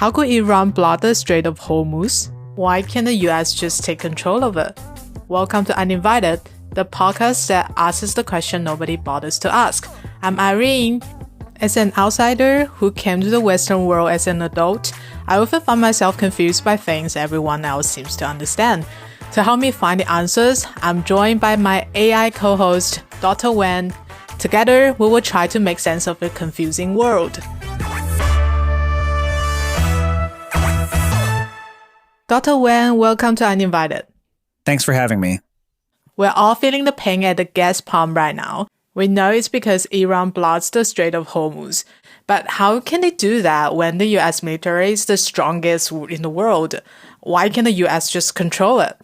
How could Iran block the Strait of Hormuz? Why can't the US just take control of it? Welcome to Uninvited, the podcast that asks the question nobody bothers to ask. I'm Irene. As an outsider who came to the Western world as an adult, I often find myself confused by things everyone else seems to understand. To help me find the answers, I'm joined by my AI co-host, Dr. Wen. Together, we will try to make sense of a confusing world. Dr. Wen, welcome to Uninvited. Thanks for having me. We're all feeling the pain at the gas pump right now. We know it's because Iran blocks the Strait of Hormuz. But how can they do that when the US military is the strongest in the world? Why can't the US just control it?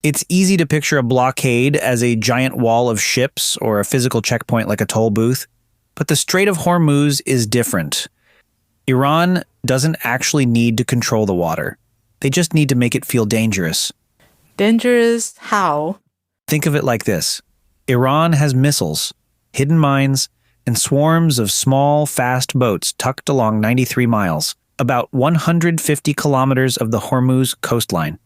It's easy to picture a blockade as a giant wall of ships or a physical checkpoint like a toll booth. But the Strait of Hormuz is different. Iran doesn't actually need to control the water. They just need to make it feel dangerous. Dangerous how? Think of it like this. Iran has missiles, hidden mines, and swarms of small, fast boats tucked along 93 miles, about 150 kilometers of the Hormuz coastline.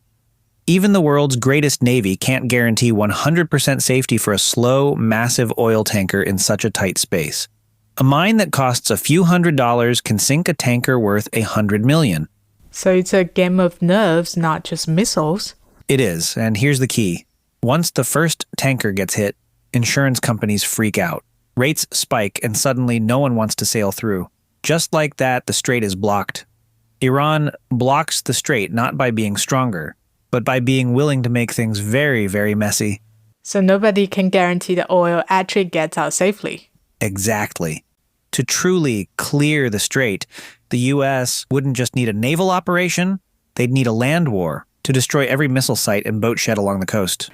Even the world's greatest navy can't guarantee 100% safety for a slow, massive oil tanker in such a tight space. A mine that costs a few $100s can sink a tanker worth $100 million. So it's a game of nerves, not just missiles. It is, and here's the key. Once the first tanker gets hit, insurance companies freak out. Rates spike, and suddenly no one wants to sail through. Just like that, the strait is blocked. Iran blocks the strait not by being stronger, but by being willing to make things very, very messy. So nobody can guarantee the oil actually gets out safely. Exactly. To truly clear the strait, the US wouldn't just need a naval operation, they'd need a land war to destroy every missile site and boat shed along the coast.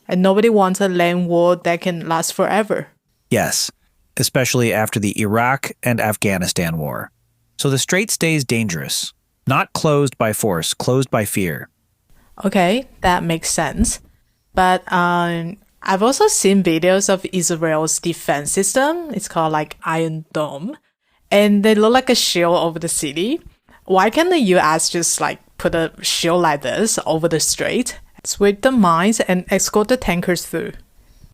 And nobody wants a land war that can last forever. Yes, especially after the Iraq and Afghanistan war. So the strait stays dangerous, not closed by force, closed by fear. Okay, that makes sense. But I've also seen videos of Israel's defense system. It's called like Iron Dome. And they look like a shield over the city. Why can't the US just like put a shield like this over the strait, sweep the mines, and escort the tankers through?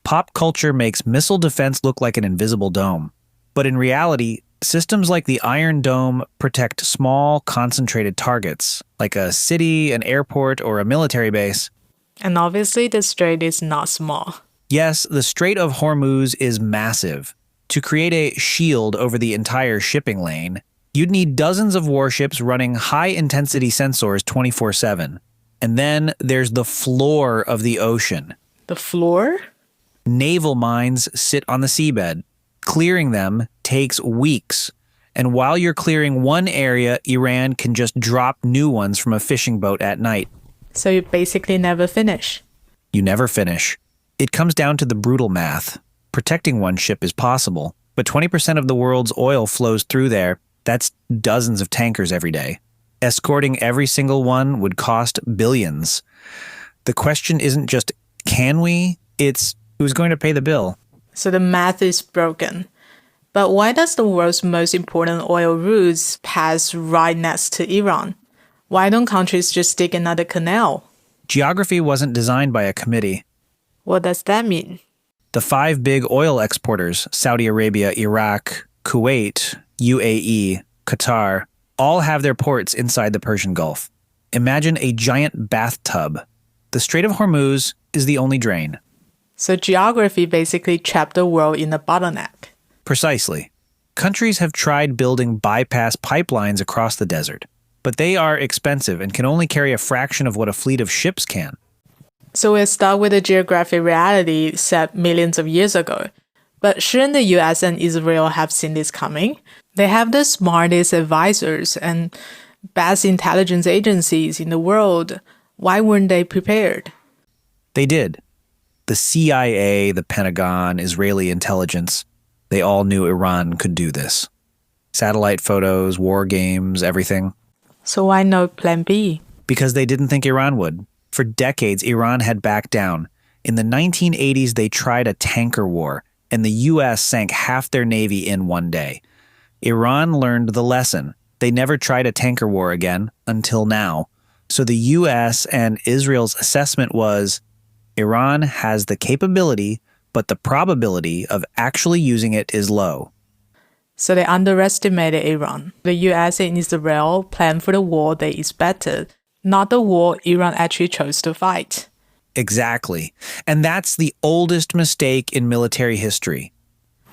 Pop culture makes missile defense look like an invisible dome. But in reality, systems like the Iron Dome protect small, concentrated targets, like a city, an airport, or a military base. And obviously, the strait is not small. Yes, the Strait of Hormuz is massive. To create a shield over the entire shipping lane, you'd need dozens of warships running high-intensity sensors 24/7. And then there's the floor of the ocean. The floor? Naval mines sit on the seabed. Clearing them takes weeks. And while you're clearing one area, Iran can just drop new ones from a fishing boat at night. So you basically never finish. You never finish. It comes down to the brutal math. Protecting one ship is possible, but 20% of the world's oil flows through there. That's dozens of tankers every day. Escorting every single one would cost billions. The question isn't just, can we? It's, who's going to pay the bill? So the math is broken. But why does the world's most important oil routes pass right next to Iran? Why don't countries just dig another canal? Geography wasn't designed by a committee. What does that mean? The 5 big oil exporters, Saudi Arabia, Iraq, Kuwait, UAE, Qatar, all have their ports inside the Persian Gulf. Imagine a giant bathtub. The Strait of Hormuz is the only drain. So geography basically trapped the world in a bottleneck. Precisely. Countries have tried building bypass pipelines across the desert, but they are expensive and can only carry a fraction of what a fleet of ships can. So we're stuck with a geographic reality set millions of years ago. But shouldn't the US and Israel have seen this coming? They have the smartest advisors and best intelligence agencies in the world. Why weren't they prepared? They did. The CIA, the Pentagon, Israeli intelligence, they all knew Iran could do this. Satellite photos, war games, everything. So why no plan B? Because they didn't think Iran would. For decades, Iran had backed down. In the 1980s, they tried a tanker war, and the U.S. sank half their navy in one day. Iran learned the lesson. They never tried a tanker war again until now. So the US and Israel's assessment was Iran has the capability, but the probability of actually using it is low. So they underestimated Iran. The US and Israel planned for the war they expected, not the war Iran actually chose to fight. Exactly. And that's the oldest mistake in military history.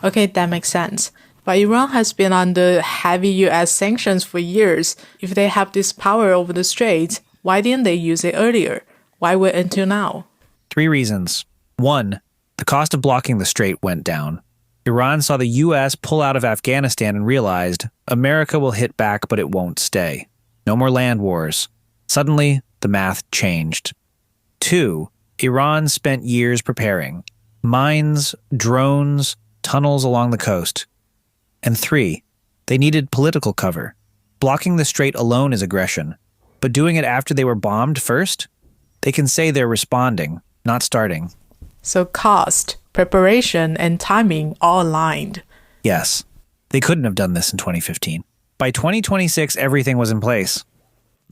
Okay, that makes sense. But Iran has been under heavy US sanctions for years. If they have this power over the Strait, why didn't they use it earlier? Why wait until now? 3 reasons. 1, the cost of blocking the strait went down. Iran saw the US pull out of Afghanistan and realized America will hit back, but it won't stay. No more land wars. Suddenly, the math changed. 2, Iran spent years preparing. Mines, drones, tunnels along the coast. And 3, they needed political cover. Blocking the strait alone is aggression, but doing it after they were bombed first? They can say they're responding, not starting. So cost, preparation, and timing all aligned. Yes, they couldn't have done this in 2015. By 2026, everything was in place.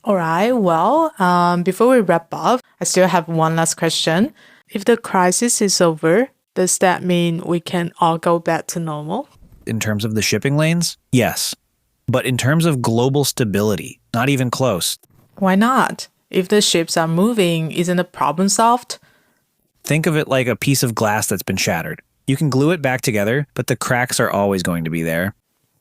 All right, well, before we wrap up, I still have one last question. If the crisis is over, does that mean we can all go back to normal? In terms of the shipping lanes, yes. But in terms of global stability, not even close. Why not? If the ships are moving, isn't the problem solved? Think of it like a piece of glass that's been shattered. You can glue it back together, but the cracks are always going to be there.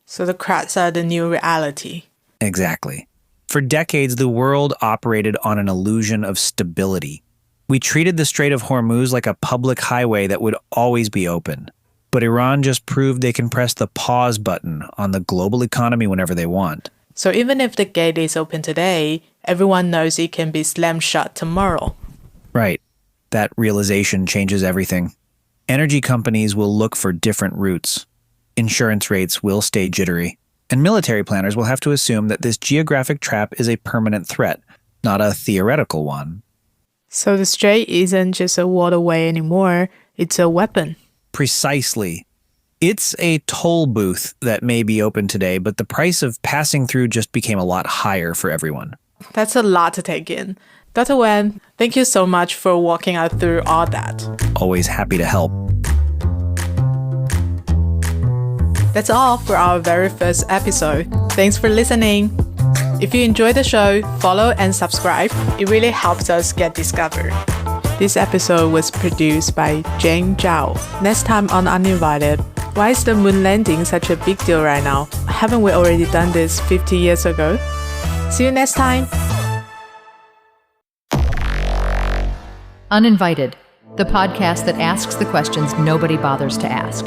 So the cracks are the new reality. Exactly. For decades, the world operated on an illusion of stability. We treated the Strait of Hormuz like a public highway that would always be open. But Iran just proved they can press the pause button on the global economy whenever they want. So even if the gate is open today, everyone knows it can be slammed shut tomorrow. Right. That realization changes everything. Energy companies will look for different routes. Insurance rates will stay jittery. And military planners will have to assume that this geographic trap is a permanent threat, not a theoretical one. So the strait isn't just a waterway anymore, it's a weapon. Precisely. It's a toll booth that may be open today, but the price of passing through just became a lot higher for everyone. That's a lot to take in. Dr. Wen, thank you so much for walking us through all that. Always happy to help. That's all for our very first episode. Thanks for listening. If you enjoyed the show, follow and subscribe. It really helps us get discovered. This episode was produced by Jane Zhao. Next time on Uninvited, why is the moon landing such a big deal right now? Haven't we already done this 50 years ago? See you next time. Uninvited, the podcast that asks the questions nobody bothers to ask.